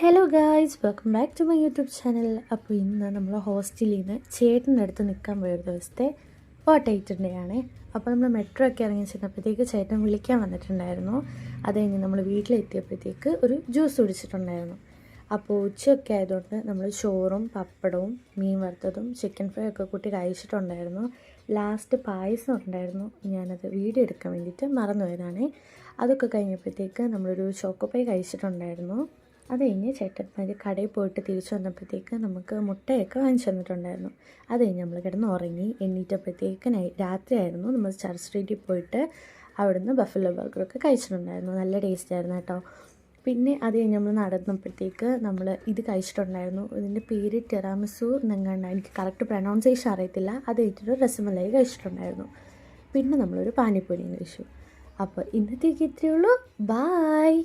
Hello guys, welcome back to my YouTube channel. അപ്പോൾ ഇന്ന് നമ്മൾ ഹോസ്റ്റലിൽ നിന്ന് ചേട്ടൻ്റെ അടുത്ത് നിൽക്കാൻ പോയ ദിവസത്തെ ഫോട്ടോ ആണ്. അപ്പോൾ നമ്മൾ മെട്രോ ഒക്കെ ഇറങ്ങി ചെന്നപ്പോഴത്തേക്ക് ചേട്ടൻ വിളിക്കാൻ വന്നിട്ടുണ്ടായിരുന്നു. അത് കഴിഞ്ഞ് നമ്മൾ വീട്ടിലെത്തിയപ്പോഴത്തേക്ക് ഒരു ജ്യൂസ് കുടിച്ചിട്ടുണ്ടായിരുന്നു. അപ്പോൾ ഉച്ചയൊക്കെ ആയതുകൊണ്ട് നമ്മൾ ചോറും പപ്പടവും മീൻ വറുത്തതും ചിക്കൻ ഫ്രൈ ഒക്കെ കൂട്ടി കഴിച്ചിട്ടുണ്ടായിരുന്നു. ലാസ്റ്റ് പായസം ഉണ്ടായിരുന്നു. ഞാനത് വീഡിയോ എടുക്കാൻ വേണ്ടിയിട്ട് മറന്നുപോയതാണ്. അതൊക്കെ കഴിഞ്ഞപ്പോഴത്തേക്ക് നമ്മളൊരു ചോക്കോപ്പൈ കഴിച്ചിട്ടുണ്ടായിരുന്നു. അത് കഴിഞ്ഞ് ചേട്ടന്മാർ കടയിൽ പോയിട്ട് തിരിച്ചു വന്നപ്പോഴത്തേക്ക് നമുക്ക് മുട്ടയൊക്കെ വാങ്ങിച്ചു തന്നിട്ടുണ്ടായിരുന്നു. അത് കഴിഞ്ഞ് നമ്മൾ കിടന്ന് ഉറങ്ങി. എണ്ണീറ്റപ്പോഴത്തേക്ക് രാത്രിയായിരുന്നു. നമ്മൾ ചർച്ച് സ്ട്രീറ്റിൽ പോയിട്ട് അവിടുന്ന് ബഫലോ ബർഗറൊക്കെ കഴിച്ചിട്ടുണ്ടായിരുന്നു. നല്ല ടേസ്റ്റ് ആയിരുന്നു കേട്ടോ. പിന്നെ അത് കഴിഞ്ഞ് നമ്മൾ നടന്നപ്പോഴത്തേക്ക് നമ്മൾ ഇത് കഴിച്ചിട്ടുണ്ടായിരുന്നു. ഇതിൻ്റെ പേര് ടെറാമിസു എന്നെങ്ങാണ്ട്, എനിക്ക് കറക്റ്റ് പ്രൊനൗൺസിയേഷൻ അറിയത്തില്ല. അത് കഴിഞ്ഞിട്ട് രസമലായി കഴിച്ചിട്ടുണ്ടായിരുന്നു. പിന്നെ നമ്മളൊരു പാനിപ്പൂരിയും കഴിച്ചു. അപ്പോൾ ഇന്നത്തേക്ക് ഇത്രയേ ഉള്ളൂ. ബായ്.